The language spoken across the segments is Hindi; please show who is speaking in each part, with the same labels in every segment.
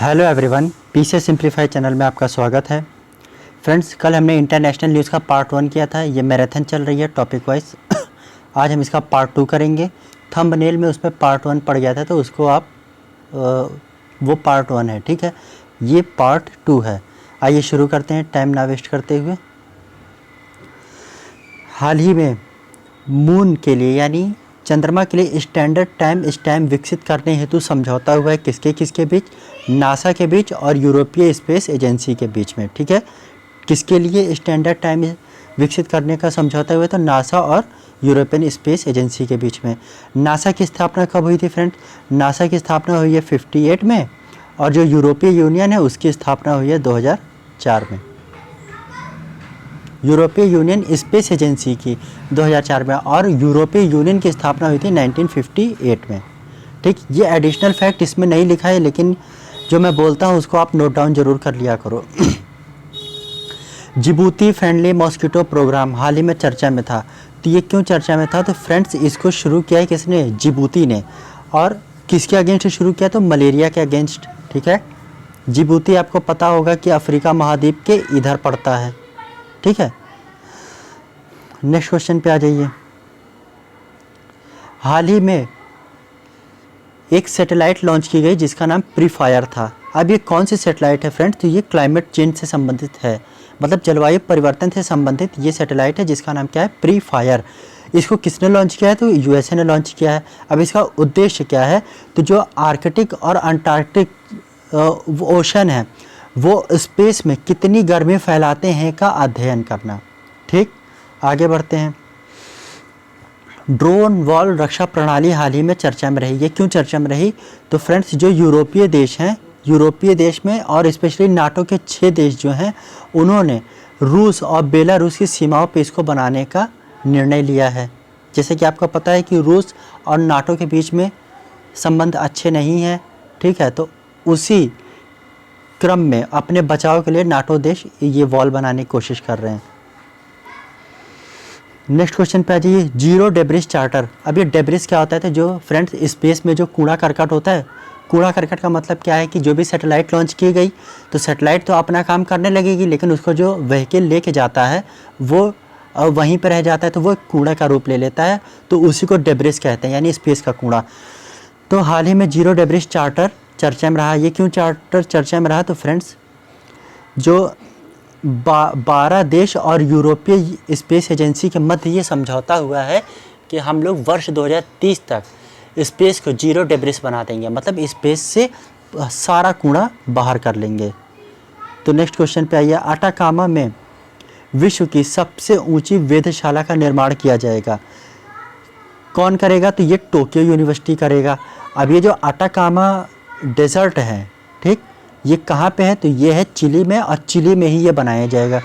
Speaker 1: हेलो एवरीवन, पीसे सिंप्लीफाई चैनल में आपका स्वागत है। फ्रेंड्स, कल हमने इंटरनेशनल न्यूज़ का पार्ट 1 किया था। ये मैराथन चल रही है टॉपिक वाइज। आज हम इसका पार्ट 2 करेंगे। थंबनेल में उसमें पार्ट 1 पड़ गया था, तो उसको आप वो पार्ट 1 है, ठीक है। ये पार्ट 2 है। आइए शुरू करते हैं टाइम ना वेस्ट करते हुए। हाल ही में मून के लिए यानी चंद्रमा के लिए स्टैंडर्ड टाइम स्टैम्प विकसित करने हेतु समझौता हुआ है किसके किसके बीच? नासा के बीच और यूरोपीय स्पेस एजेंसी के बीच में, ठीक है। किसके लिए स्टैंडर्ड टाइम विकसित करने का समझौता हुआ? तो नासा और यूरोपियन स्पेस एजेंसी के बीच में। नासा की स्थापना कब हुई थी फ्रेंड्स? नासा की स्थापना हुई है 58 में, और जो यूरोपीय यूनियन है उसकी स्थापना हुई है 2004 में। यूरोपीय यूनियन स्पेस एजेंसी की 2004 में, और यूरोपीय यूनियन की स्थापना हुई थी 1958 में, ठीक। ये एडिशनल फैक्ट इसमें नहीं लिखा है, लेकिन जो मैं बोलता हूँ उसको आप नोट डाउन जरूर कर लिया करो। जिबूती फ्रेंडली मॉस्किटो प्रोग्राम हाल ही में चर्चा में था। तो ये क्यों चर्चा में था? तो फ्रेंड्स, इसको शुरू किया है किसने? जिबूती ने। और किसके अगेंस्ट शुरू किया? तो मलेरिया के अगेंस्ट, ठीक है। जिबूती आपको पता होगा कि अफ्रीका महाद्वीप के इधर पड़ता है, ठीक है। नेक्स्ट क्वेश्चन पे आ जाइए। हाल ही में एक सैटेलाइट लॉन्च की गई जिसका नाम प्री फायर था। अब ये कौन सी सैटेलाइट है फ्रेंड्स? तो ये क्लाइमेट चेंज से संबंधित है, मतलब जलवायु परिवर्तन से संबंधित ये सैटेलाइट है जिसका नाम क्या है? Pre fire. इसको किसने लॉन्च किया है? तो यूएसए ने लॉन्च किया है। अब इसका उद्देश्य क्या है? तो जो आर्कटिक और अंटार्कटिक ओशन है वो स्पेस में कितनी गर्मी फैलाते हैं का अध्ययन करना, ठीक। आगे बढ़ते हैं। ड्रोन वॉल रक्षा प्रणाली हाल ही में चर्चा में रही। ये क्यों चर्चा में रही? तो फ्रेंड्स, जो यूरोपीय देश हैं, यूरोपीय देश में और स्पेशली नाटो के 6 देश जो हैं, उन्होंने रूस और बेलारूस की सीमाओं पर इसको बनाने का निर्णय लिया है। जैसे कि आपको पता है कि रूस और नाटो के बीच में संबंध अच्छे नहीं हैं, ठीक है। तो उसी क्रम में अपने बचाव के लिए नाटो देश ये वॉल बनाने की कोशिश कर रहे हैं। नेक्स्ट क्वेश्चन पे आ जाइए। Zero debris charter. अब ये डेब्रिस क्या होता है? तो जो फ्रेंड्स स्पेस में जो कूड़ा करकट होता है, कूड़ा करकट का मतलब क्या है कि जो भी सैटेलाइट लॉन्च की गई तो सैटेलाइट तो अपना काम करने लगेगी, लेकिन उसको जो व्हीकल लेके जाता है वो वहीं पर रह जाता है, तो वो कूड़ा का रूप ले लेता है, तो उसी को डेब्रिस कहते हैं, यानी स्पेस का कूड़ा। तो हाल ही में जीरो डेब्रिस चार्टर चर्चा में रहा। ये क्यों चार्टर चर्चा में रहा? तो फ्रेंड्स, जो 12 देश और यूरोपीय स्पेस एजेंसी के मध्य ये समझौता हुआ है कि हम लोग वर्ष 2030 तक स्पेस को जीरो डेब्रिस बना देंगे, मतलब स्पेस से सारा कूड़ा बाहर कर लेंगे। तो नेक्स्ट क्वेश्चन पे आइए। अटाकामा में विश्व की सबसे ऊंची वेधशाला का निर्माण किया जाएगा। कौन करेगा? तो ये टोक्यो यूनिवर्सिटी करेगा। अब ये जो अटाकामा डेजर्ट है, ठीक, ये कहाँ पे है? तो ये है चिली में, और चिली में ही ये बनाया जाएगा।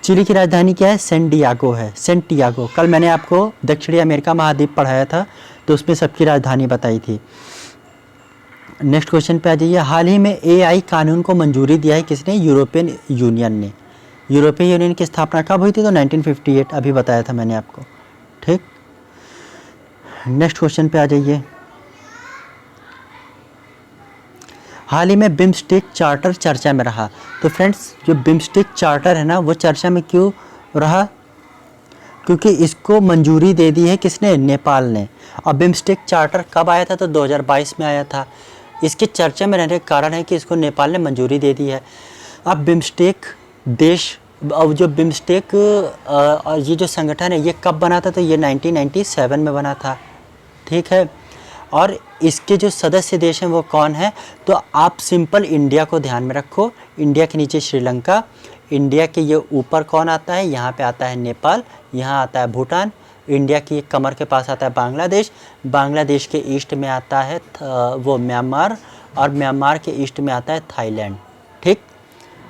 Speaker 1: चिली की राजधानी क्या है? सैंटियागो है, सैंटियागो। कल मैंने आपको दक्षिणी अमेरिका महाद्वीप पढ़ाया था, तो उसमें सबकी राजधानी बताई थी। नेक्स्ट क्वेश्चन पे आ जाइए। हाल ही में एआई कानून को मंजूरी दिया है किसने? यूरोपियन यूनियन ने। यूरोपीय यूनियन की स्थापना कब हुई थी? तो 1958, अभी बताया था मैंने आपको, ठीक। नेक्स्ट क्वेश्चन पे आ जाइए। हाल ही में बिम्स्टेक चार्टर चर्चा में रहा। तो फ्रेंड्स, जो बिम्स्टेक चार्टर है ना, वो चर्चा में क्यों रहा? क्योंकि इसको मंजूरी दे दी है किसने? नेपाल ने। और बिम्स्टेक चार्टर कब आया था? तो 2022 में आया था। इसके चर्चा में रहने का कारण है कि इसको नेपाल ने मंजूरी दे दी है। अब बिम्स्टेक देश, अब जो बिम्स्टेक ये जो संगठन है ये कब बना था? तो ये 1997 में बना था, ठीक है। और इसके जो सदस्य देश हैं वो कौन है? तो आप सिंपल इंडिया को ध्यान में रखो। इंडिया के नीचे श्रीलंका, इंडिया के ये ऊपर कौन आता है? यहाँ पे आता है नेपाल, यहाँ आता है भूटान, इंडिया की कमर के पास आता है बांग्लादेश, बांग्लादेश के ईस्ट में आता है वो म्यांमार, और म्यांमार के ईस्ट में आता है थाईलैंड, ठीक।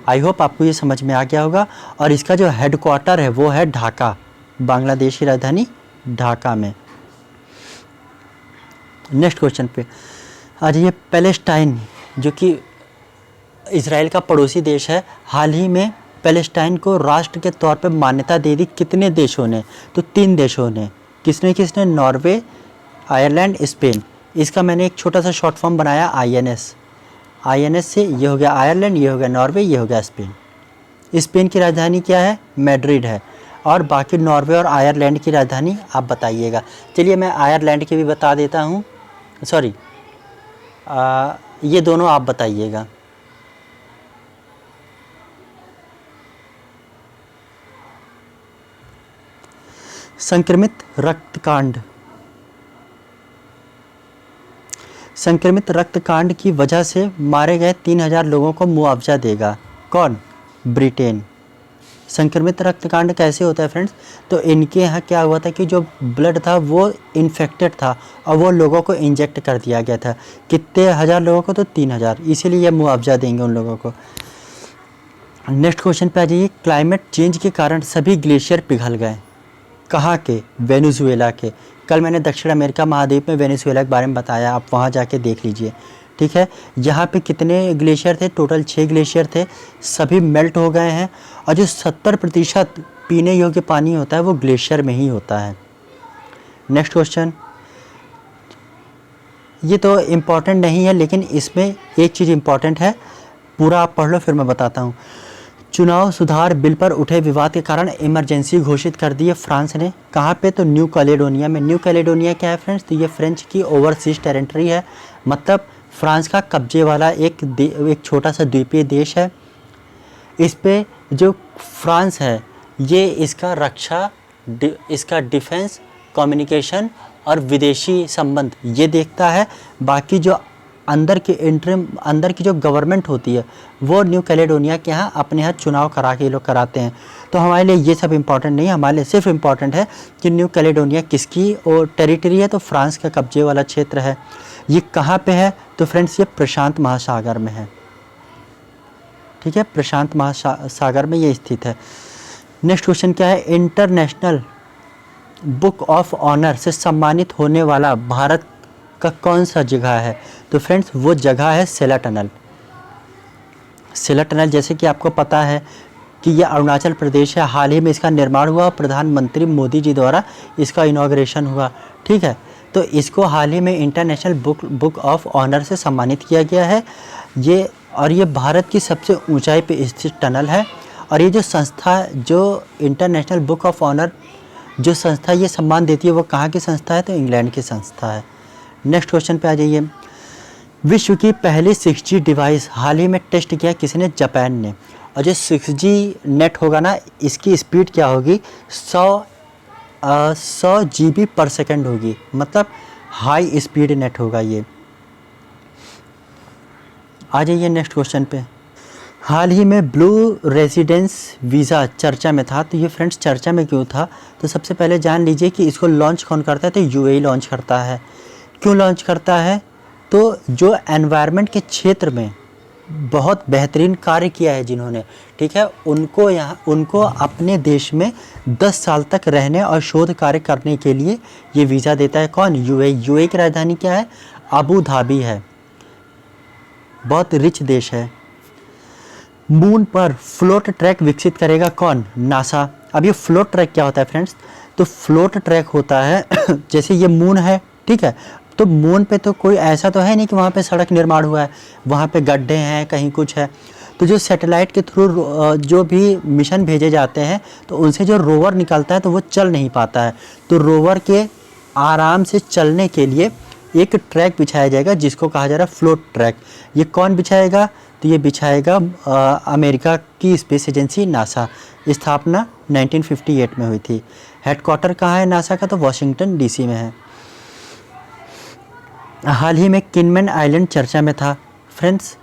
Speaker 1: आई होप आपको ये समझ में आ गया होगा। और इसका जो हेडक्वार्टर है वो है ढाका, बांग्लादेश की राजधानी ढाका में। नेक्स्ट क्वेश्चन पे आ जाइए। पैलेस्टाइन, जो कि इजराइल का पड़ोसी देश है, हाल ही में पैलेस्टाइन को राष्ट्र के तौर पे मान्यता दे दी। कितने देशों ने? तो 3 देशों ने। किसने किसने? Norway, Ireland, Spain. इसका मैंने एक छोटा सा शॉर्ट फॉर्म बनाया, INS। INS से, ये हो गया आयरलैंड, ये हो गया नॉर्वे, ये हो गया स्पेन। स्पेन की राजधानी क्या है? मैड्रिड है। और बाकी नॉर्वे और आयरलैंड की राजधानी आप बताइएगा। चलिए मैं आयरलैंड की भी बता देता हूँ, सॉरी ये दोनों आप बताइएगा। संक्रमित रक्तकांड, संक्रमित रक्तकांड की वजह से मारे गए 3000 लोगों को मुआवजा देगा कौन? ब्रिटेन। संक्रमित रक्तकांड कैसे होता है फ्रेंड्स? तो इनके यहाँ क्या हुआ था कि जो ब्लड था वो इन्फेक्टेड था और वो लोगों को इंजेक्ट कर दिया गया था। कितने हज़ार लोगों को? तो 3000, इसीलिए ये मुआवजा देंगे उन लोगों को। नेक्स्ट क्वेश्चन पे आ जाइए। क्लाइमेट चेंज के कारण सभी ग्लेशियर पिघल गए। कहाँ के? वेनेजुएला के। कल मैंने दक्षिण अमेरिका महाद्वीप में वेनेजुएला के बारे में बताया, आप वहाँ जाके देख लीजिए, ठीक है। यहाँ पे कितने ग्लेशियर थे? टोटल 6 ग्लेशियर थे, सभी मेल्ट हो गए हैं। और जो 70% पीने योग्य पानी होता है वो ग्लेशियर में ही होता है। नेक्स्ट क्वेश्चन, ये तो इम्पॉर्टेंट नहीं है लेकिन इसमें एक चीज़ इम्पॉर्टेंट है, पूरा आप पढ़ लो फिर मैं बताता हूँ। चुनाव सुधार बिल पर उठे विवाद के कारण इमरजेंसी घोषित कर दी है फ्रांस ने। कहाँ पे? तो न्यू कैलेडोनिया में। न्यू कैलेडोनिया क्या है फ्रेंड्स? तो ये फ्रेंच की ओवरसीज टेरिटरी है, मतलब फ्रांस का कब्जे वाला एक छोटा सा द्वीपीय देश है। इस पे जो फ्रांस है ये इसका रक्षा, इसका डिफेंस, कम्युनिकेशन और विदेशी संबंध ये देखता है। बाकी जो अंदर की जो गवर्नमेंट होती है वो न्यू कैलेडोनिया के यहाँ अपने यहाँ चुनाव करा के ये लोग कराते हैं। तो हमारे लिए ये सब इम्पोर्टेंट नहीं है, हमारे लिए सिर्फ इम्पोर्टेंट है कि न्यू कैलेडोनिया किसकी और टेरिटरी है? तो फ्रांस का कब्जे वाला क्षेत्र है। ये कहाँ पे है? तो फ्रेंड्स ये प्रशांत महासागर में है, ठीक है, प्रशांत महासागर में ये स्थित है। नेक्स्ट क्वेश्चन क्या है? इंटरनेशनल बुक ऑफ ऑनर से सम्मानित होने वाला भारत का कौन सा जगह है? तो फ्रेंड्स वो जगह है सेला टनल। सेला टनल जैसे कि आपको पता है कि ये अरुणाचल प्रदेश है, हाल ही में इसका निर्माण हुआ, प्रधानमंत्री मोदी जी द्वारा इसका इनॉग्रेशन हुआ, ठीक है। तो इसको हाल ही में इंटरनेशनल बुक ऑफ ऑनर से सम्मानित किया गया है। ये भारत की सबसे ऊंचाई पे स्थित टनल है। और ये जो संस्था, जो इंटरनेशनल बुक ऑफ ऑनर जो संस्था ये सम्मान देती है वो कहाँ की संस्था है? तो इंग्लैंड की संस्था है। नेक्स्ट क्वेश्चन पे आ जाइए। विश्व की पहली 6G डिवाइस हाल ही में टेस्ट किया किसने? जापान ने। और जो 6G नेट होगा ना, इसकी स्पीड क्या होगी? 100 GB पर सेकेंड होगी, मतलब हाई स्पीड नेट होगा ये। आ जाइए नेक्स्ट क्वेश्चन पे। हाल ही में ब्लू रेजिडेंस वीज़ा चर्चा में था। तो ये फ्रेंड्स चर्चा में क्यों था? तो सबसे पहले जान लीजिए कि इसको लॉन्च कौन करता है? तो UAE लॉन्च करता है। क्यों लॉन्च करता है? तो जो एनवायरनमेंट के क्षेत्र में बहुत बेहतरीन कार्य किया है जिन्होंने, ठीक है, उनको अपने देश में 10 साल तक रहने और शोध कार्य करने के लिए ये वीज़ा देता है। कौन? UAE की राजधानी क्या है? अबू धाबी है, बहुत रिच देश है। मून पर फ्लोट ट्रैक विकसित करेगा कौन? नासा। अब ये फ्लोट ट्रैक क्या होता है फ्रेंड्स? तो फ्लोट ट्रैक होता है जैसे ये मून है, ठीक है, तो मून पे तो कोई ऐसा तो है नहीं कि वहाँ पे सड़क निर्माण हुआ है, वहाँ पे गड्ढे हैं, कहीं कुछ है। तो जो सैटेलाइट के थ्रू जो भी मिशन भेजे जाते हैं तो उनसे जो रोवर निकलता है तो वो चल नहीं पाता है। तो रोवर के आराम से चलने के लिए एक ट्रैक बिछाया जाएगा जिसको कहा जा रहा है फ्लोट ट्रैक। ये कौन बिछाएगा? तो ये बिछाएगा अमेरिका की स्पेस एजेंसी नासा। स्थापना 1958 में हुई थी। हेडक्वार्टर कहाँ है नासा का? तो वाशिंगटन DC में है। हाल ही में किनमैन आइलैंड चर्चा में था। फ्रेंड्स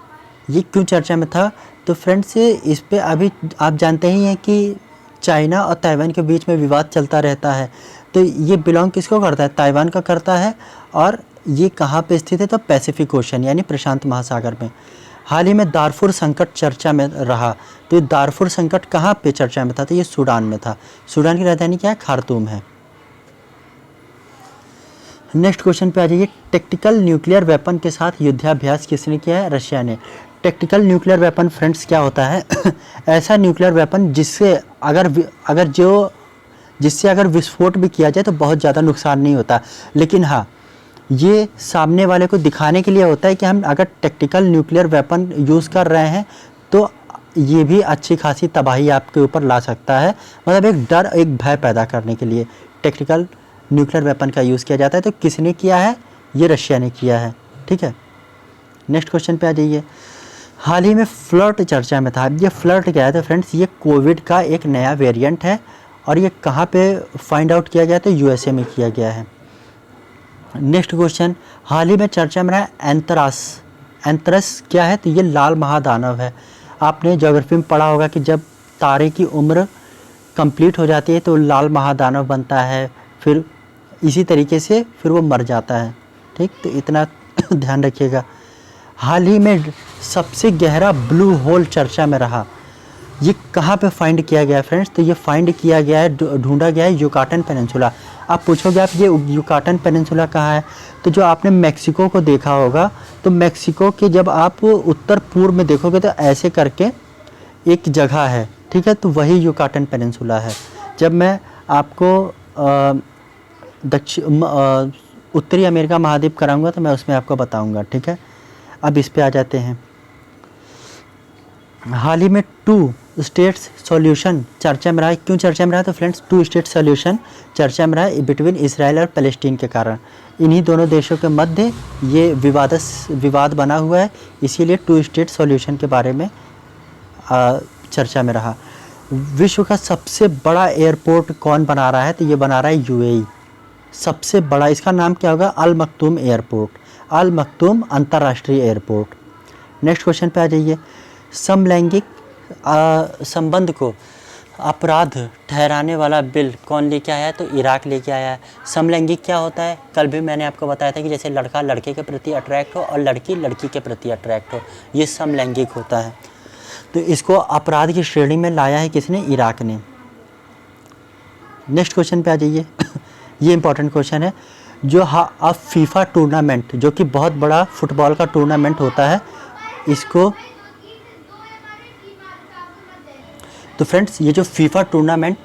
Speaker 1: ये क्यों चर्चा में था? तो फ्रेंड्स इस पे अभी आप जानते ही हैं कि चाइना और ताइवान के बीच में विवाद चलता रहता है। तो ये बिलोंग किसको करता है? ताइवान का करता है। और ये कहाँ पे स्थित है? तो पैसिफिक ओशन यानी प्रशांत महासागर में। हाल ही में दारफुर संकट चर्चा में रहा। तो ये दारफुर संकट कहाँ पे चर्चा में था? तो ये सूडान में था। सूडान की राजधानी क्या है? खार्तूम है। नेक्स्ट क्वेश्चन पे आ जाइए। टैक्टिकल न्यूक्लियर वेपन के साथ युद्धाभ्यास किसने किया है? रशिया ने। टैक्टिकल न्यूक्लियर वेपन फ्रेंड्स क्या होता है? ऐसा न्यूक्लियर वेपन जिससे अगर विस्फोट भी किया जाए तो बहुत ज़्यादा नुकसान नहीं होता, लेकिन हाँ ये सामने वाले को दिखाने के लिए होता है कि हम अगर टैक्टिकल न्यूक्लियर वेपन यूज़ कर रहे हैं तो ये भी अच्छी खासी तबाही आपके ऊपर ला सकता है। मतलब एक डर, एक भय पैदा करने के लिए टैक्टिकल न्यूक्लियर वेपन का यूज़ किया जाता है। तो किसने किया है? ये रशिया ने किया है। ठीक है, नेक्स्ट क्वेश्चन पे आ जाइए। हाल ही में फ्लर्ट चर्चा में था। ये फ्लर्ट क्या है? तो फ्रेंड्स ये कोविड का एक नया वेरिएंट है और ये कहाँ पे फाइंड आउट किया गया? तो यूएसए में किया गया है। नेक्स्ट क्वेश्चन, हाल ही में चर्चा में रहा एंथ्रास। एंथ्रास क्या है? तो ये लाल महादानव है। आपने ज्योग्राफी में पढ़ा होगा कि जब तारे की उम्र कंप्लीट हो जाती है तो लाल महादानव बनता है, फिर इसी तरीके से फिर वो मर जाता है। ठीक, तो इतना ध्यान रखिएगा। हाल ही में सबसे गहरा ब्लू होल चर्चा में रहा। ये कहाँ पे फाइंड किया गया है फ्रेंड्स? तो ये फाइंड किया गया है, ढूंढा गया है युकाटन पेनिनसुला। आप पूछोगे आप ये युकाटन पेनिनसुला कहाँ है? तो जो आपने मैक्सिको को देखा होगा, तो मैक्सिको के जब आप उत्तर पूर्व में देखोगे तो ऐसे करके एक जगह है। ठीक है, तो वही युकाटन पेनिनसुला है। जब मैं आपको उत्तरी अमेरिका महाद्वीप कराऊंगा तो मैं उसमें आपको बताऊंगा। ठीक है, अब इस पे आ जाते हैं। हाल ही में 2 स्टेट्स सॉल्यूशन चर्चा में रहा है। क्यों चर्चा में रहा? तो फ्रेंड्स 2 स्टेट सॉल्यूशन चर्चा में रहा है बिटवीन इसराइल और पैलेस्टीन के कारण। इन्हीं दोनों देशों के मध्य ये विवाद बना हुआ है, इसीलिए 2 स्टेट सॉल्यूशन के बारे में चर्चा में रहा। विश्व का सबसे बड़ा एयरपोर्ट कौन बना रहा है? तो ये बना रहा है यूएई। सबसे बड़ा, इसका नाम क्या होगा? अल मखतूम एयरपोर्ट, अल मखतूम अंतर्राष्ट्रीय एयरपोर्ट। नेक्स्ट क्वेश्चन पे आ जाइए। समलैंगिक संबंध को अपराध ठहराने वाला बिल कौन लेके आया है? तो इराक लेके आया है। समलैंगिक क्या होता है? कल भी मैंने आपको बताया था कि जैसे लड़का लड़के के प्रति अट्रैक्ट हो और लड़की लड़की के प्रति अट्रैक्ट हो, ये समलैंगिक होता है। तो इसको अपराध की श्रेणी में लाया है किसने? इराक ने। नेक्स्ट क्वेश्चन पे आ जाइए। ये इंपॉर्टेंट क्वेश्चन है। जो अब फीफा टूर्नामेंट, जो कि बहुत बड़ा फुटबॉल का टूर्नामेंट होता है, इसको तो फ्रेंड्स ये जो फीफा टूर्नामेंट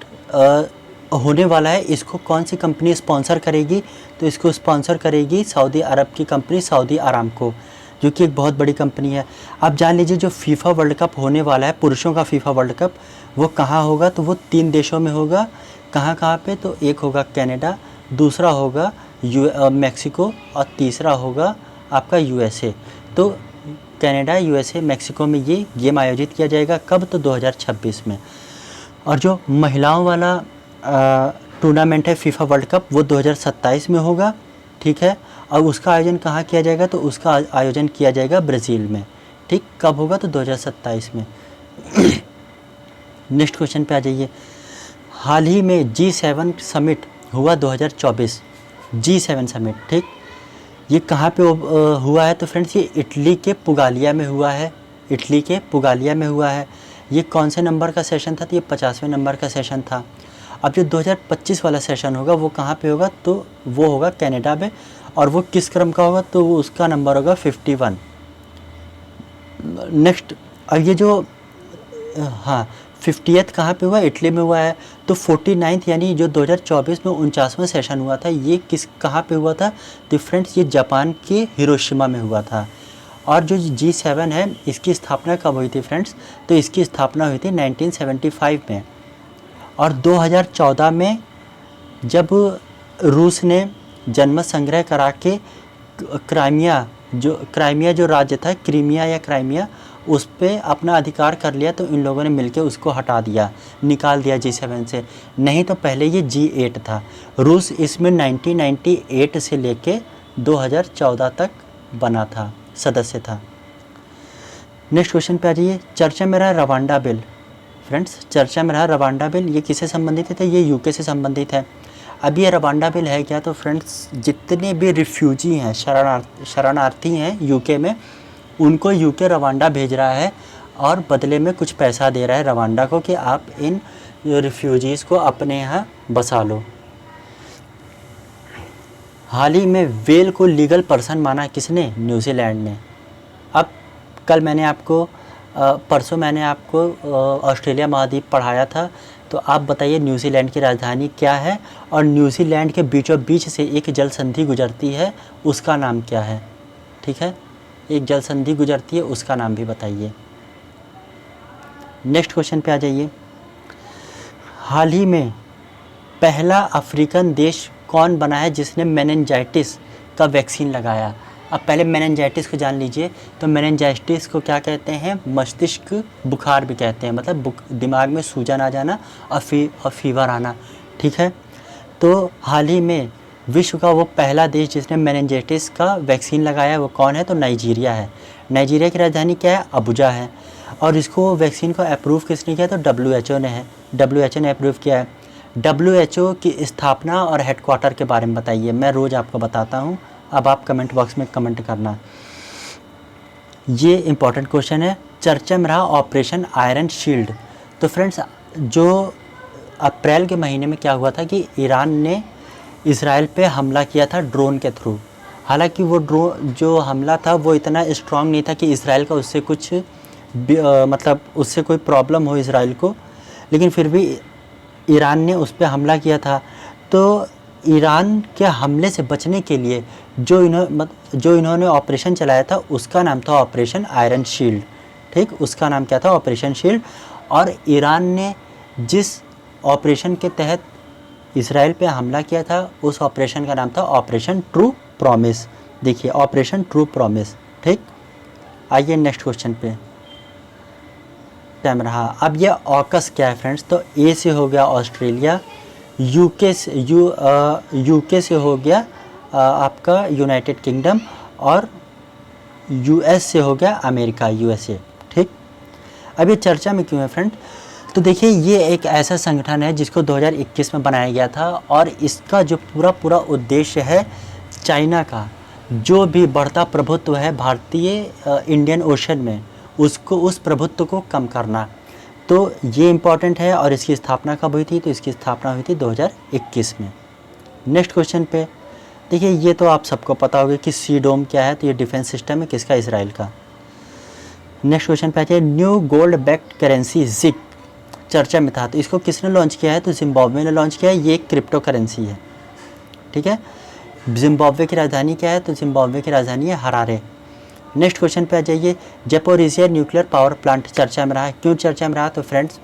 Speaker 1: होने वाला है, इसको कौन सी कंपनी स्पॉन्सर करेगी? तो इसको स्पॉन्सर करेगी सऊदी अरब की कंपनी सऊदी अरामको, जो कि एक बहुत बड़ी कंपनी है। आप जान लीजिए जो फीफा वर्ल्ड कप होने वाला है, पुरुषों का फीफा वर्ल्ड कप, वो कहाँ होगा? तो वो 3 देशों में होगा। कहाँ पे? तो एक होगा कनाडा, दूसरा होगा मैक्सिको और तीसरा होगा आपका यूएसए। तो कनाडा, यूएसए, मैक्सिको में ये गेम आयोजित किया जाएगा। कब? तो 2026 में। और जो महिलाओं वाला टूर्नामेंट है फीफा वर्ल्ड कप, वो 2027 में होगा। ठीक है, और उसका आयोजन कहाँ किया जाएगा? तो उसका आयोजन किया जाएगा ब्राज़ील में। ठीक, कब होगा? तो 2027 में। नेक्स्ट क्वेश्चन पे आ जाइए। हाल ही में G7 समिट हुआ 2024, G7 समिट। ठीक, ये कहाँ पे हुआ है? तो फ्रेंड्स ये इटली के पुगालिया में हुआ है। इटली के पुगालिया में हुआ है। ये कौन से नंबर का सेशन था? तो ये 50वें नंबर का सेशन था। अब जो 2025 वाला सेशन होगा वो कहाँ पे होगा? तो वो होगा कनाडा में। और वो किस क्रम का होगा? तो उसका नंबर होगा 51। नेक्स्ट, अब ये जो 50th कहाँ पे हुआ? इटली में हुआ है। तो 49th यानी जो 2024 में 49वां सेशन हुआ था, ये कहाँ पे हुआ था? तो फ्रेंड्स ये जापान के हिरोशिमा में हुआ था। और जो G7 है, इसकी स्थापना कब हुई थी फ्रेंड्स? तो इसकी स्थापना हुई थी 1975 में। और 2014 में जब रूस ने जनमत संग्रह करा के क्राइमिया जो राज्य था, क्रीमिया या क्राइमिया, उस पे अपना अधिकार कर लिया, तो इन लोगों ने मिलकर उसको हटा दिया, निकाल दिया G7 से। नहीं तो पहले ये G8 था। रूस इसमें 1998 से लेके 2014 तक बना था, सदस्य था। नेक्स्ट क्वेश्चन पे आ जाइए। चर्चा में रहा रवांडा बिल। फ्रेंड्स चर्चा में रहा रवांडा बिल, ये किससे संबंधित है? तो ये यूके से संबंधित है। अब ये रवांडा बिल है क्या? तो फ्रेंड्स जितने भी रिफ्यूजी हैं, शरणार्थी हैं यूके में, उनको यूके रवांडा भेज रहा है और बदले में कुछ पैसा दे रहा है रवांडा को कि आप इन रिफ्यूजीज़ को अपने यहाँ बसा लो। हाल ही में वेल को लीगल पर्सन माना किसने? न्यूजीलैंड ने। अब कल मैंने आपको परसों मैंने आपको ऑस्ट्रेलिया महाद्वीप पढ़ाया था, तो आप बताइए न्यूजीलैंड की राजधानी क्या है, और न्यूजीलैंड के बीचों बीच से एक जल संधि गुजरती है, उसका नाम क्या है। ठीक है, एक जल संधि गुजरती है, उसका नाम भी बताइए। नेक्स्ट क्वेश्चन पे आ जाइए। हाल ही में पहला अफ्रीकन देश कौन बना है जिसने मेनिनजाइटिस का वैक्सीन लगाया। अब पहले मेनिनजाइटिस को जान लीजिए। तो मेनिनजाइटिस को क्या कहते हैं, मस्तिष्क बुखार भी कहते हैं, मतलब दिमाग में सूजन आ जाना और फीवर आना। ठीक है, तो हाल ही में विश्व का वो पहला देश जिसने मेनिनजाइटिस का वैक्सीन लगाया वो कौन है, तो नाइजीरिया है। नाइजीरिया की राजधानी क्या है, अबुजा है। और इसको वैक्सीन को अप्रूव किसने किया, तो WHO ने है। WHO ने अप्रूव किया है। WHO की स्थापना और हेडक्वार्टर के बारे में बताइए। मैं रोज़ आपको बताता हूँ, अब आप कमेंट बॉक्स में कमेंट करना। ये इम्पॉर्टेंट क्वेश्चन है। चर्चा में रहा ऑपरेशन आयरन शील्ड। तो फ्रेंड्स, जो अप्रैल के महीने में क्या हुआ था कि ईरान ने इसराइल पे हमला किया था ड्रोन के थ्रू। हालांकि वो जो हमला था वो इतना स्ट्रांग नहीं था कि इसराइल का उससे कुछ मतलब उससे कोई प्रॉब्लम हो इसराइल को, लेकिन फिर भी ईरान ने उस पर हमला किया था। तो ईरान के हमले से बचने के लिए जो इन्होंने ऑपरेशन चलाया था उसका नाम था ऑपरेशन आयरन शील्ड। ठीक, उसका नाम क्या था, ऑपरेशन शील्ड। और ईरान ने जिस ऑपरेशन के तहत इसराइल पे हमला किया था उस ऑपरेशन का नाम था ऑपरेशन ट्रू प्रॉमिस। देखिए, ऑपरेशन ट्रू प्रॉमिस। ठीक, आइए नेक्स्ट क्वेश्चन पे टाइम रहा। अब ये ऑकस क्या है फ्रेंड्स, तो ए से हो गया ऑस्ट्रेलिया, यूके से हो गया आपका यूनाइटेड किंगडम, और US से हो गया अमेरिका, USA। ठीक, अब ये चर्चा में क्यों है फ्रेंड, तो देखिए ये एक ऐसा संगठन है जिसको 2021 में बनाया गया था, और इसका जो पूरा उद्देश्य है चाइना का जो भी बढ़ता प्रभुत्व है भारतीय इंडियन ओशन में, उसको उस प्रभुत्व को कम करना। तो ये इम्पॉर्टेंट है। और इसकी स्थापना कब हुई थी, तो इसकी स्थापना हुई थी 2021 में। नेक्स्ट क्वेश्चन पे देखिए, ये तो आप सबको पता होगा कि सी डोम क्या है, तो ये डिफेंस सिस्टम है किसका, इसराइल का। नेक्स्ट क्वेश्चन पे आते हैं, न्यू गोल्ड बैक्ड करेंसी जिग चर्चा में था, तो इसको किसने लॉन्च किया है, तो जिम्बाब्वे ने लॉन्च किया है। ये एक क्रिप्टो करेंसी है। ठीक है, जिम्बाब्वे की राजधानी क्या है, तो जिम्बाब्वे की राजधानी है हरारे। नेक्स्ट क्वेश्चन पे आ जाइए, ज़ैपोरिज़िया न्यूक्लियर पावर प्लांट चर्चा में रहा है। क्यों चर्चा में रहा, तो फ्रेंड्स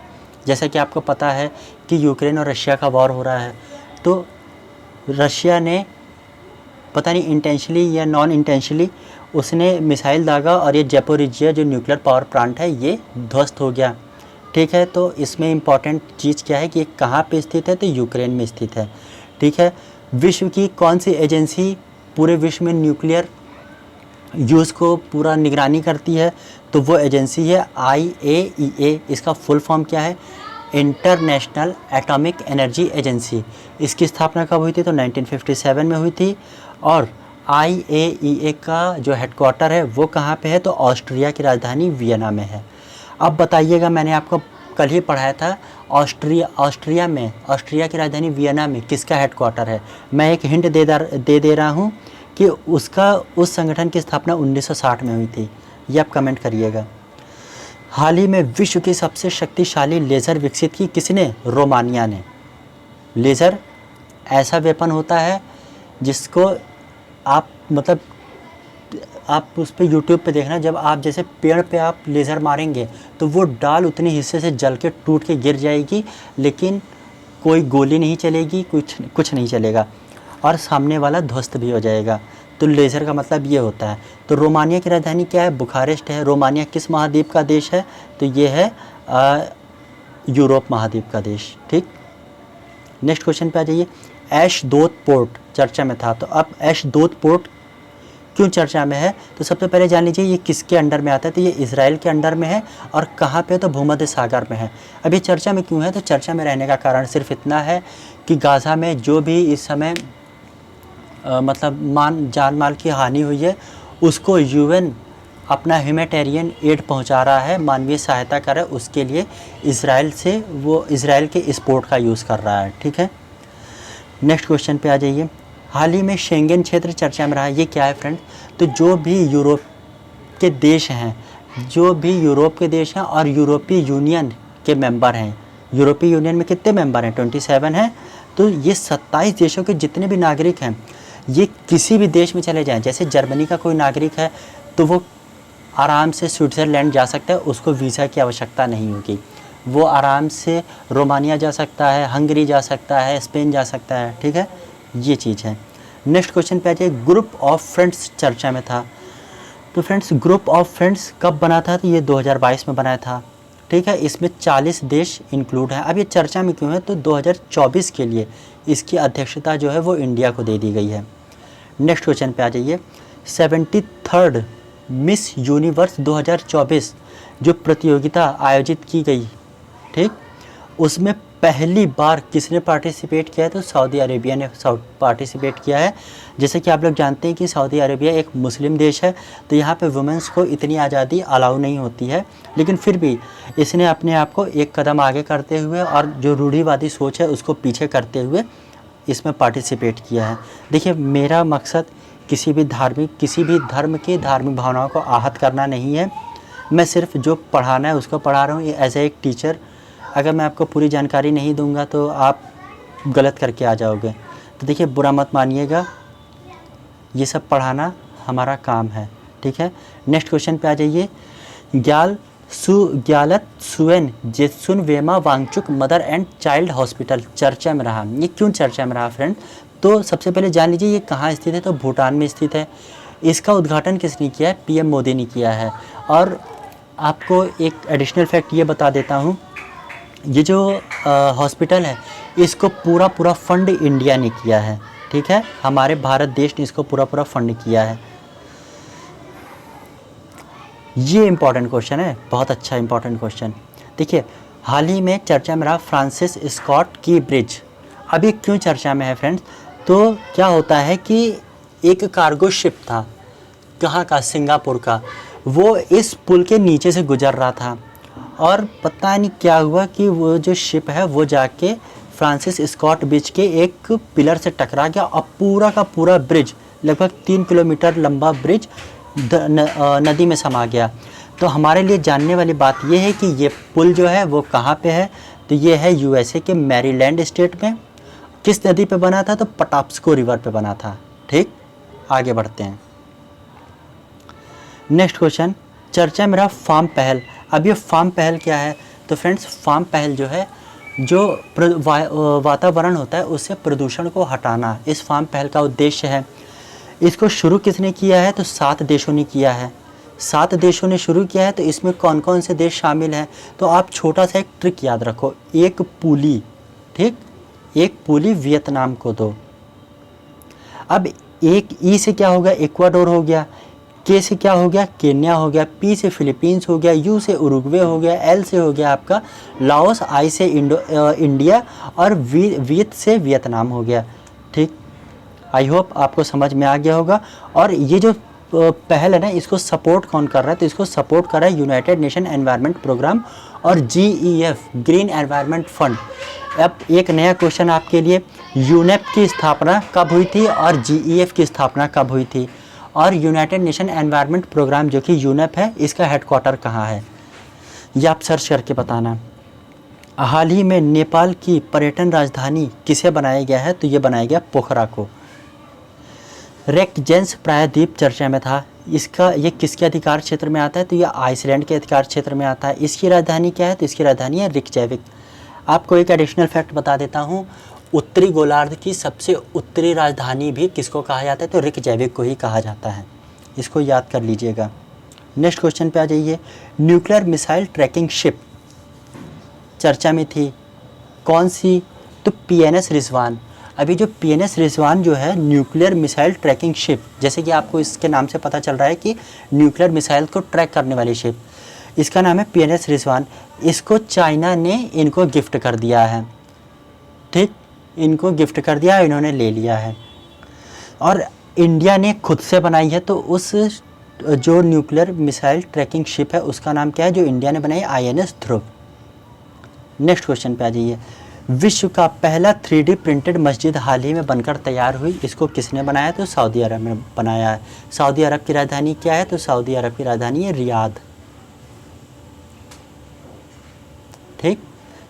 Speaker 1: जैसा कि आपको पता है कि यूक्रेन और रशिया का वॉर हो रहा है, तो रशिया ने पता नहीं इंटेंशनली या नॉन इंटेंशनली उसने मिसाइल दागा और ये ज़ैपोरिज़िया जो न्यूक्लियर पावर प्लांट है ये ध्वस्त हो गया। ठीक है, तो इसमें इम्पॉर्टेंट चीज़ क्या है कि ये कहाँ पे स्थित है, तो यूक्रेन में स्थित है। ठीक है, विश्व की कौन सी एजेंसी पूरे विश्व में न्यूक्लियर यूज़ को पूरा निगरानी करती है, तो वो एजेंसी है IAEA। इसका फुल फॉर्म क्या है, इंटरनेशनल एटॉमिक एनर्जी एजेंसी। इसकी स्थापना कब हुई थी, तो 1957 में हुई थी। और IAEA का जो हेडक्वार्टर है वो कहाँ पे है, तो ऑस्ट्रिया की राजधानी वियना में है। अब बताइएगा, मैंने आपको कल ही पढ़ाया था ऑस्ट्रिया की राजधानी वियना में किसका हेडक्वार्टर है। मैं एक हिंट दे रहा हूँ कि उसका उस संगठन की स्थापना 1960 में हुई थी। ये आप कमेंट करिएगा। हाल ही में विश्व की सबसे शक्तिशाली लेज़र विकसित की किसने, रोमानिया ने। लेज़र ऐसा वेपन होता है जिसको आप मतलब आप उस पर यूट्यूब पे देखना, जब आप जैसे पेड़ पे आप लेज़र मारेंगे तो वो डाल उतने हिस्से से जल के टूट के गिर जाएगी, लेकिन कोई गोली नहीं चलेगी, कुछ नहीं चलेगा, और सामने वाला ध्वस्त भी हो जाएगा। तो लेज़र का मतलब ये होता है। तो रोमानिया की राजधानी क्या है, बुखारेस्ट है। रोमानिया किस महाद्वीप का देश है, तो ये है यूरोप महाद्वीप का देश। ठीक, नेक्स्ट क्वेश्चन पे आ जाइए। एशदोद पोर्ट चर्चा में था, तो अब एशदोद पोर्ट क्यों चर्चा में है, तो सबसे पहले जान लीजिए ये किसके अंडर में आता है, तो ये इसराइल के अंडर में है। और कहाँ पे, तो भूमध्य सागर में है। अब ये चर्चा में क्यों है, तो चर्चा में रहने का कारण सिर्फ इतना है कि गाज़ा में जो भी इस समय मतलब जान माल की हानि हुई है उसको UN अपना ह्यूमैनिटेरियन एड पहुंचा रहा है, मानवीय सहायता कर रहा है, उसके लिए इसराइल के इस पोर्ट का यूज़ कर रहा है। ठीक है, नेक्स्ट क्वेश्चन पे आ जाइए। हाल ही में शेंगेन क्षेत्र चर्चा में रहा। ये क्या है फ्रेंड, तो जो भी यूरोप के देश हैं और यूरोपीय यूनियन के मेंबर हैं, यूरोपीय यूनियन में कितने मेंबर हैं? 27 हैं। तो ये 27 देशों के जितने भी नागरिक हैं, ये किसी भी देश में चले जाएं, जैसे जर्मनी का कोई नागरिक है तो वो आराम से स्विट्ज़रलैंड जा सकता है, उसको वीज़ा की आवश्यकता नहीं होगी। वो आराम से रोमानिया जा सकता है, हंगरी जा सकता है, स्पेन जा सकता है। ठीक है, ये चीज़ है। नेक्स्ट क्वेश्चन पे आ जाए, ग्रुप ऑफ फ्रेंड्स चर्चा में था। तो फ्रेंड्स, ग्रुप ऑफ फ्रेंड्स कब बना था? तो ये 2022 में बनाया था। ठीक है, इसमें 40 देश इंक्लूड हैं। अब ये चर्चा में क्यों है? तो 2024 के लिए इसकी अध्यक्षता जो है वो इंडिया को दे दी गई है। नेक्स्ट क्वेश्चन पे आ जाइए, 73rd मिस यूनिवर्स 2024 जो प्रतियोगिता आयोजित की गई, ठीक, उसमें पहली बार किसने पार्टिसिपेट किया है? तो सऊदी अरेबिया ने पार्टिसिपेट किया है। जैसे कि आप लोग जानते हैं कि सऊदी अरेबिया एक मुस्लिम देश है, तो यहाँ पे वुमेंस को इतनी आज़ादी अलाउ नहीं होती है, लेकिन फिर भी इसने अपने आप को एक कदम आगे करते हुए और जो रूढ़िवादी सोच है उसको पीछे करते हुए इसमें पार्टिसिपेट किया है। देखिए, मेरा मकसद किसी भी धर्म की धार्मिक भावनाओं को आहत करना नहीं है। मैं सिर्फ जो पढ़ाना है उसको पढ़ा रहा हूँ एज ए एक टीचर। अगर मैं आपको पूरी जानकारी नहीं दूंगा तो आप गलत करके आ जाओगे। तो देखिए, बुरा मत मानिएगा, ये सब पढ़ाना हमारा काम है। ठीक है, नेक्स्ट क्वेश्चन पे आ जाइए, ग्यालत सुएन जेसुन वेमा Wangchuck mother and child hospital चर्चा में रहा। ये क्यों चर्चा में रहा फ्रेंड? तो सबसे पहले जान लीजिए ये कहाँ स्थित है। तो भूटान में स्थित है। इसका उद्घाटन किसने किया है? पीएम मोदी ने किया है। और आपको एक एडिशनल फैक्ट ये बता देता हूँ, ये जो हॉस्पिटल है इसको पूरा फंड इंडिया ने किया है। ठीक है, हमारे भारत देश ने इसको पूरा फंड किया है। ये इम्पॉर्टेंट क्वेश्चन है, बहुत अच्छा इम्पॉर्टेंट क्वेश्चन। देखिए, हाल ही में चर्चा में रहा फ्रांसिस स्कॉट की ब्रिज। अभी क्यों चर्चा में है फ्रेंड्स? तो क्या होता है कि एक कार्गो शिप था, कहाँ का? सिंगापुर का। वो इस पुल के नीचे से गुजर रहा था और पता नहीं क्या हुआ कि वो जो शिप है वो जाके फ्रांसिस स्कॉट ब्रिज के एक पिलर से टकरा गया और पूरा का पूरा ब्रिज, लगभग 3 किलोमीटर लंबा ब्रिज नदी में समा गया। तो हमारे लिए जानने वाली बात यह है कि ये पुल जो है वो कहाँ पे है? तो ये है यूएसए के मैरीलैंड स्टेट में। किस नदी पे बना था? तो पटाप्सको रिवर पे बना था। ठीक, आगे बढ़ते हैं। नेक्स्ट क्वेश्चन, चर्चा में रहा फार्म पहल। अब ये फार्म पहल क्या है? तो फ्रेंड्स, फार्म पहल जो है, जो वातावरण होता है उससे प्रदूषण को हटाना, इस फार्म पहल का उद्देश्य है। इसको शुरू किसने किया है? तो 7 देशों ने किया है। 7 देशों ने शुरू किया है। तो इसमें कौन कौन से देश शामिल हैं? तो आप छोटा सा एक ट्रिक याद रखो, एक पूली, ठीक, एक पूली वियतनाम को दो। अब एक ई से क्या होगा? इक्वाडोर हो गया। के से क्या हो गया? केन्या हो गया। पी से फिलीपींस हो गया। यू से उरुग्वे हो गया। एल से हो गया आपका लाओस। आई से इंडिया और वियत से वियतनाम हो गया। ठीक, आई होप आपको समझ में आ गया होगा। और ये जो पहल है ना, इसको सपोर्ट कौन कर रहा है? तो इसको सपोर्ट कर रहा है यूनाइटेड नेशन एनवायरनमेंट प्रोग्राम और GEF ग्रीन एनवायरनमेंट फंड। अब एक नया क्वेश्चन आपके लिए, यूनेप की स्थापना कब हुई थी और GEF की स्थापना कब हुई थी? और यूनाइटेड नेशन एनवायरनमेंट प्रोग्राम जो कि यूनेप है, इसका हेडक्वार्टर कहाँ है? ये आप सर्च करके बताना। हाल ही में नेपाल की पर्यटन राजधानी किसे बनाया गया है? तो ये बनाया गया पोखरा को। रेकजेंस प्रायद्वीप चर्चा में था। ये किसके अधिकार क्षेत्र में आता है? तो ये आइसलैंड के अधिकार क्षेत्र में आता है। इसकी राजधानी क्या है? तो इसकी राजधानी है रिकजैविक। आपको एक एडिशनल फैक्ट बता देता हूँ, उत्तरी गोलार्ध की सबसे उत्तरी राजधानी भी किसको कहा जाता है? तो रिकजैविक को ही कहा जाता है। इसको याद कर लीजिएगा। नेक्स्ट क्वेश्चन पे आ जाइए, न्यूक्लियर मिसाइल ट्रैकिंग शिप चर्चा में थी, कौन सी? तो PNS रिजवान। अभी जो PNS रिजवान जो है न्यूक्लियर मिसाइल ट्रैकिंग शिप, जैसे कि आपको इसके नाम से पता चल रहा है कि न्यूक्लियर मिसाइल को ट्रैक करने वाली शिप, इसका नाम है PNS रिजवान। इसको चाइना ने इनको गिफ्ट कर दिया है। ठीक, इनको गिफ्ट कर दिया, इन्होंने ले लिया है। और इंडिया ने खुद से बनाई है। तो उस जो न्यूक्लियर मिसाइल ट्रैकिंग शिप है उसका नाम क्या है जो इंडिया ने बनाई? INS ध्रुव। नेक्स्ट क्वेश्चन पे आ जाइए, विश्व का पहला 3D प्रिंटेड मस्जिद हाल ही में बनकर तैयार हुई, इसको किसने बनाया? तो सऊदी अरब ने बनाया है। सऊदी अरब की राजधानी क्या है? तो सऊदी अरब की राजधानी है रियाद। ठीक,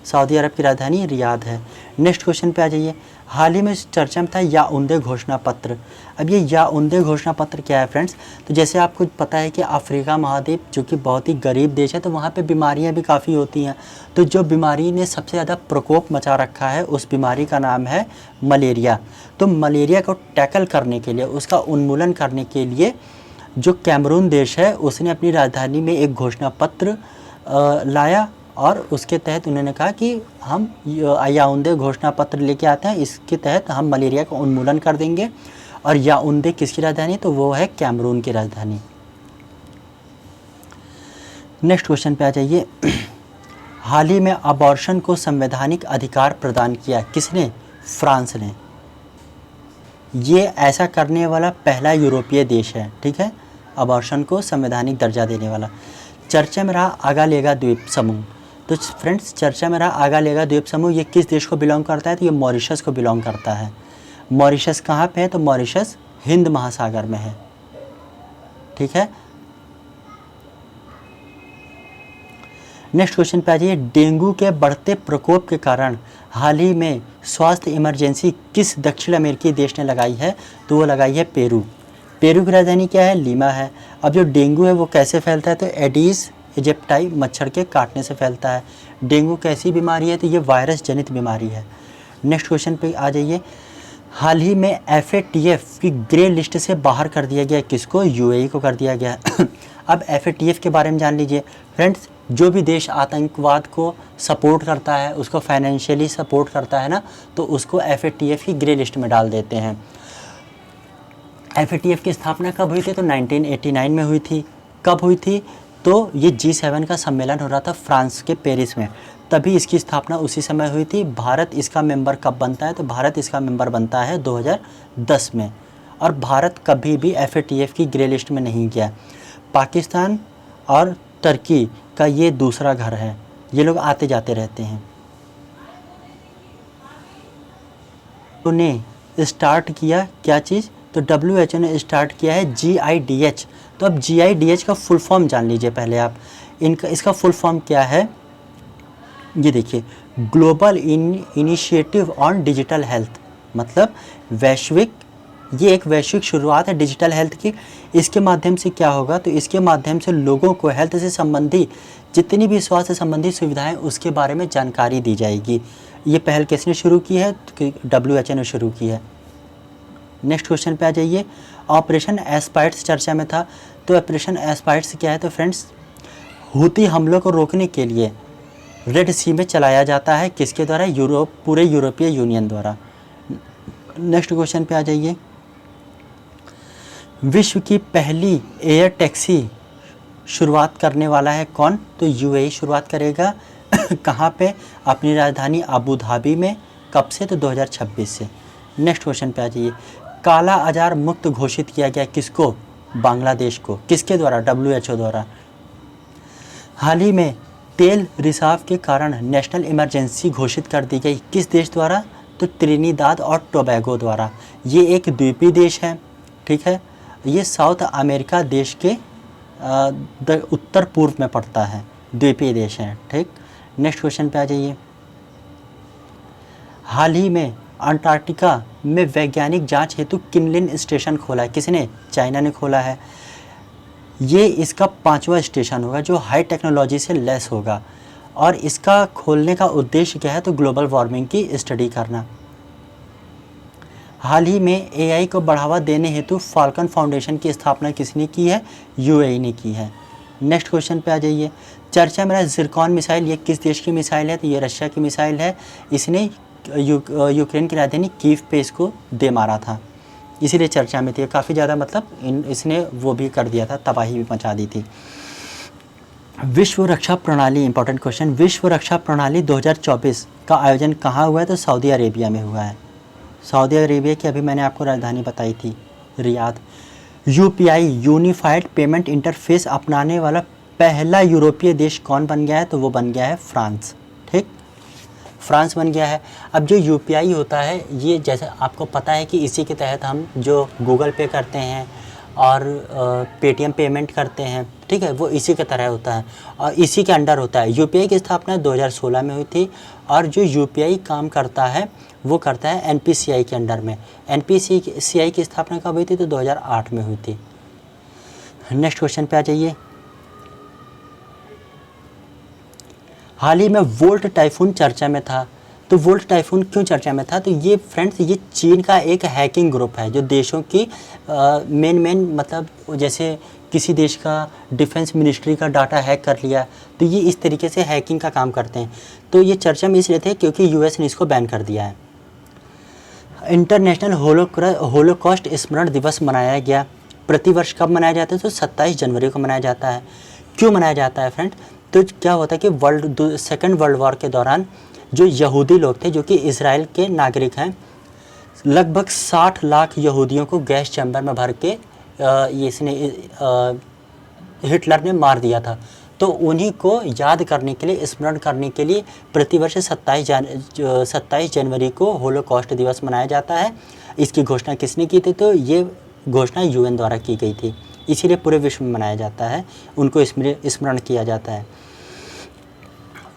Speaker 1: सऊदी अरब की राजधानी रियाद है। नेक्स्ट क्वेश्चन पे आ जाइए। हाल ही में चर्चा में था याओंदे घोषणा पत्र। अब ये याओंदे घोषणा पत्र क्या है फ्रेंड्स? तो जैसे आपको पता है कि अफ्रीका महाद्वीप जो कि बहुत ही गरीब देश है, तो वहाँ पे बीमारियाँ भी काफ़ी होती हैं। तो जो बीमारी ने सबसे ज़्यादा प्रकोप मचा रखा है, उस बीमारी का नाम है मलेरिया। तो मलेरिया को टैकल करने के लिए, उसका उन्मूलन करने के लिए जो कैमरून देश है, उसने अपनी राजधानी में एक घोषणा पत्र लाया और उसके तहत उन्होंने कहा कि हम याओंदे घोषणा पत्र लेके आते हैं, इसके तहत हम मलेरिया का उन्मूलन कर देंगे। और याओंदे किसकी राजधानी? तो वो है कैमरून की राजधानी। नेक्स्ट क्वेश्चन पे आ जाइए। हाल ही में अबॉर्शन को संवैधानिक अधिकार प्रदान किया किसने? फ्रांस ने। ये ऐसा करने वाला पहला यूरोपीय देश है, ठीक है, अबॉर्शन को संवैधानिक दर्जा देने वाला। चर्चा में रहा आगालेगा द्वीप समूह। तो फ्रेंड्स, चर्चा में रहा आगालेगा द्वीप समूह, ये किस देश को बिलोंग करता है? तो ये मॉरिशस को बिलोंग करता है। मॉरिशस कहाँ पे है? तो मॉरिशस हिंद महासागर में है, ठीक है। नेक्स्ट क्वेश्चन पे आ जाइए। डेंगू के बढ़ते प्रकोप के कारण हाल ही में स्वास्थ्य इमरजेंसी किस दक्षिण अमेरिकी देश ने लगाई है? तो वो लगाई है पेरू। पेरू की राजधानी क्या है? लीमा है। अब जो डेंगू है वो कैसे फैलता है? तो एडीज इजिप्टाई मच्छर के काटने से फैलता है। डेंगू कैसी बीमारी है? तो ये वायरस जनित बीमारी है। नेक्स्ट क्वेश्चन पे आ जाइए। हाल ही में FATF की ग्रे लिस्ट से बाहर कर दिया गया, किसको? UAE को कर दिया गया। अब FATF के बारे में जान लीजिए फ्रेंड्स। जो भी देश आतंकवाद को सपोर्ट करता है, उसको फाइनेंशियली सपोर्ट करता है ना, तो उसको FATF की ग्रे लिस्ट में डाल देते हैं। FATF की स्थापना कब हुई थी? तो 1989 में हुई थी। कब हुई थी? तो ये G7 का सम्मेलन हो रहा था फ्रांस के पेरिस में, तभी इसकी स्थापना उसी समय हुई थी। भारत इसका मेंबर कब बनता है? तो भारत इसका मेंबर बनता है 2010 में। और भारत कभी भी FATF की ग्रे लिस्ट में नहीं गया। पाकिस्तान और तुर्की का ये दूसरा घर है, ये लोग आते जाते रहते हैं। उन्हें स्टार्ट किया क्या चीज़? तो WHO ने स्टार्ट किया है GIDH। तो अब GIDH का फुल फॉर्म जान लीजिए पहले आप। इसका फुल फॉर्म क्या है? ये देखिए, global initiative on digital health, मतलब वैश्विक, ये एक वैश्विक शुरुआत है डिजिटल हेल्थ की। इसके माध्यम से क्या होगा? तो इसके माध्यम से लोगों को हेल्थ से संबंधी जितनी भी स्वास्थ्य संबंधी सुविधाएं, उसके बारे में जानकारी दी जाएगी। ये पहल किसने शुरू की है? तो WHO ने शुरू की है। नेक्स्ट क्वेश्चन पे आ जाइए। ऑपरेशन एस्पाइड्स चर्चा में था, तो ऑपरेशन एस्पाइड्स क्या है? तो फ्रेंड्स, हूती हमलों को रोकने के लिए रेड सी में चलाया जाता है, किसके द्वारा? पूरे यूरोपीय यूनियन द्वारा। नेक्स्ट क्वेश्चन पे आ जाइए। विश्व की पहली एयर टैक्सी शुरुआत करने वाला है कौन? तो UAE शुरुआत करेगा। कहाँ पे? अपनी राजधानी अबू धाबी में। कब से? तो 2026 से। नेक्स्ट क्वेश्चन पे आ जाइए। काला आजार मुक्त घोषित किया गया किसको? बांग्लादेश को। किसके द्वारा? WHO द्वारा। हाल ही में तेल रिसाव के कारण नेशनल इमरजेंसी घोषित कर दी गई, किस देश द्वारा? तो त्रिनिदाद और टोबैगो द्वारा। ये एक द्वीपीय देश है, ठीक है। ये साउथ अमेरिका देश के उत्तर पूर्व में पड़ता है, द्वीपीय देश है, ठीक। नेक्स्ट क्वेश्चन पे आ जाइए। हाल ही में अंटार्कटिका में वैज्ञानिक जांच हेतु किनलिन स्टेशन खोला है, किसने? चाइना ने खोला है। ये इसका 5वां स्टेशन होगा जो हाई टेक्नोलॉजी से लेस होगा, और इसका खोलने का उद्देश्य क्या है? तो ग्लोबल वार्मिंग की स्टडी करना। हाल ही में AI को बढ़ावा देने हेतु फाल्कन फाउंडेशन की स्थापना किसने की है? UAE ने की है। नेक्स्ट क्वेश्चन पे आ जाइए। चर्चा में ज़िरकॉन मिसाइल, ये किस देश की मिसाइल है? तो ये रशिया की मिसाइल है। इसने यूक्रेन की राजधानी कीव पे इसको दे मारा था, इसीलिए चर्चा में थी काफ़ी ज़्यादा, मतलब इसने वो भी कर दिया था, तबाही भी मचा दी थी। विश्व रक्षा प्रणाली, इंपॉर्टेंट क्वेश्चन, विश्व रक्षा प्रणाली 2024 का आयोजन कहाँ हुआ है? तो सऊदी अरेबिया में हुआ है। सऊदी अरेबिया की अभी मैंने आपको राजधानी बताई थी, Riyadh. UPI unified payment interface अपनाने वाला पहला यूरोपीय देश कौन बन गया है? तो वो बन गया है फ्रांस, ठीक, फ्रांस बन गया है। अब जो UPI होता है, ये जैसे आपको पता है कि इसी के तहत हम जो गूगल पे करते हैं और पेटीएम पेमेंट करते हैं, ठीक है, वो इसी के तरह होता है और इसी के अंडर होता है। यूपीआई की स्थापना 2016 में हुई थी और जो यूपीआई काम करता है वो करता है एनपीसीआई के अंडर में। एनपीसीआई की स्थापना कब हुई थी? तो 2008 में हुई थी। नेक्स्ट क्वेश्चन पे आ जाइए। हाल ही में वोल्ट टाइफून चर्चा में था। तो वोल्ट टाइफून क्यों चर्चा में था? तो ये फ्रेंड्स ये चीन का एक हैकिंग ग्रुप है जो देशों की मेन मतलब जैसे किसी देश का डिफेंस मिनिस्ट्री का डाटा हैक कर लिया, तो ये इस तरीके से हैकिंग का काम करते हैं। तो ये चर्चा में इसलिए थे क्योंकि यूएस ने इसको बैन कर दिया है। इंटरनेशनल होलोकॉस्ट स्मरण दिवस मनाया गया। प्रतिवर्ष कब मनाया जाता है? तो 27 जनवरी को मनाया जाता है। क्यों मनाया जाता है फ्रेंड? तो क्या होता है कि सेकेंड वर्ल्ड वॉर के दौरान जो यहूदी लोग थे जो कि इज़राइल के नागरिक हैं, लगभग 60 लाख यहूदियों को गैस चैम्बर में भर के हिटलर ने मार दिया था। तो उन्हीं को याद करने के लिए, स्मरण करने के लिए प्रतिवर्ष 27 जनवरी को होलोकॉस्ट दिवस मनाया जाता है। इसकी घोषणा किसने की थी? तो ये घोषणा यूएन द्वारा की गई थी, इसीलिए पूरे विश्व में मनाया जाता है, उनको स्मरण किया जाता है।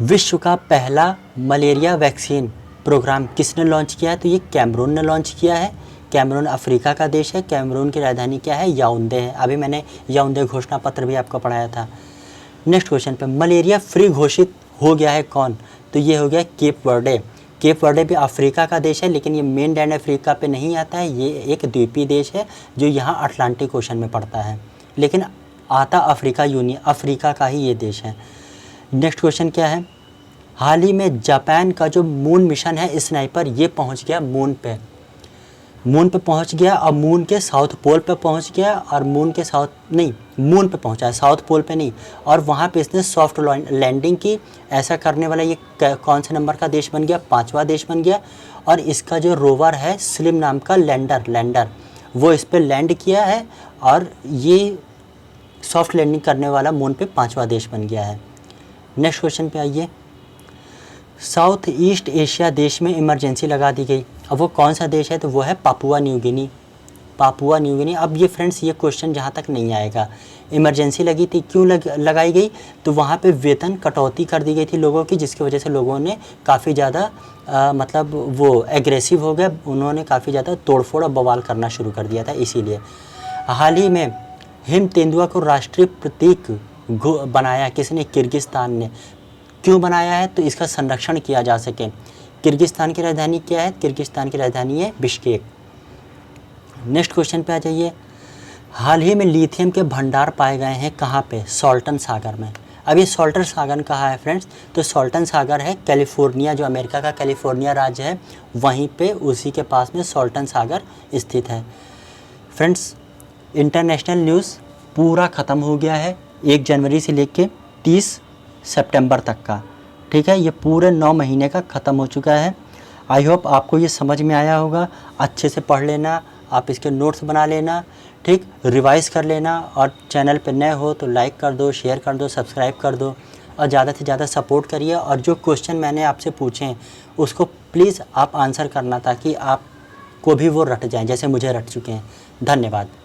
Speaker 1: विश्व का पहला मलेरिया वैक्सीन प्रोग्राम किसने लॉन्च किया है? तो ये कैमरून ने लॉन्च किया है। कैमरून अफ्रीका का देश है। कैमरून की राजधानी क्या है? याओंडे है। अभी मैंने याओंडे घोषणा पत्र भी आपको पढ़ाया था। नेक्स्ट क्वेश्चन पे, मलेरिया फ्री घोषित हो गया है कौन? तो ये हो गया केप वर्डे। केप वर्डे भी अफ्रीका का देश है, लेकिन ये मेन लैंड अफ्रीका पे नहीं आता है। ये एक द्वीपीय देश है जो यहाँ अटलांटिक ओशन में पड़ता है, लेकिन आता अफ्रीका का ही ये देश है। नेक्स्ट क्वेश्चन क्या है? हाल ही में जापान का जो मून मिशन है स्नाइपर, ये पहुंच गया मून पे पहुंच गया और मून के साउथ पोल पे पहुंच गया और मून पे पहुंचा है, साउथ पोल पे नहीं। और वहाँ पे इसने सॉफ्ट लैंडिंग की। ऐसा करने वाला ये कौन से नंबर का देश बन गया? 5वां देश बन गया। और इसका जो रोवर है स्लिम नाम का लैंडर वो इस पर लैंड किया है और ये सॉफ्ट लैंडिंग करने वाला मून पे 5वां देश बन गया है। नेक्स्ट क्वेश्चन पे आइए। साउथ ईस्ट एशिया देश में इमरजेंसी लगा दी गई। अब वो कौन सा देश है? तो वो है पापुआ न्यू गिनी। अब ये फ्रेंड्स ये क्वेश्चन जहाँ तक नहीं आएगा, इमरजेंसी लगी थी, क्यों लगाई गई? तो वहाँ पे वेतन कटौती कर दी गई थी लोगों की, जिसकी वजह से लोगों ने काफ़ी ज़्यादा मतलब वो एग्रेसिव हो गए, उन्होंने काफ़ी ज़्यादा तोड़फोड़ और बवाल करना शुरू कर दिया था। इसीलिए हाल ही में हिम तेंदुआ को राष्ट्रीय प्रतीक बनाया किसने? किर्गिस्तान ने। क्यों बनाया है? तो इसका संरक्षण किया जा सके। किर्गिस्तान की राजधानी क्या है? किर्गिस्तान की राजधानी है बिश्केक। नेक्स्ट क्वेश्चन पे आ जाइए। हाल ही में लिथियम के भंडार पाए गए हैं कहाँ पे? सॉल्टन सागर में। अब ये सॉल्टन सागर कहाँ है फ्रेंड्स? तो सॉल्टन सागर है कैलिफोर्निया, जो अमेरिका का कैलिफोर्निया राज्य है, वहीं पे उसी के पास में सॉल्टन सागर स्थित है। फ्रेंड्स, इंटरनेशनल न्यूज़ पूरा ख़त्म हो गया है 1 जनवरी से लेके 30 सितंबर तक का। ठीक है, ये पूरे 9 महीने का ख़त्म हो चुका है। आई होप आपको ये समझ में आया होगा। अच्छे से पढ़ लेना, आप इसके नोट्स बना लेना, ठीक, रिवाइज़ कर लेना। और चैनल पे नए हो तो लाइक कर दो, शेयर कर दो, सब्सक्राइब कर दो और ज़्यादा से ज़्यादा सपोर्ट करिए। और जो क्वेश्चन मैंने आपसे पूछे हैं उसको प्लीज़ आप आंसर करना, ताकि आपको भी वो रट जाएँ जैसे मुझे रट चुके हैं। धन्यवाद।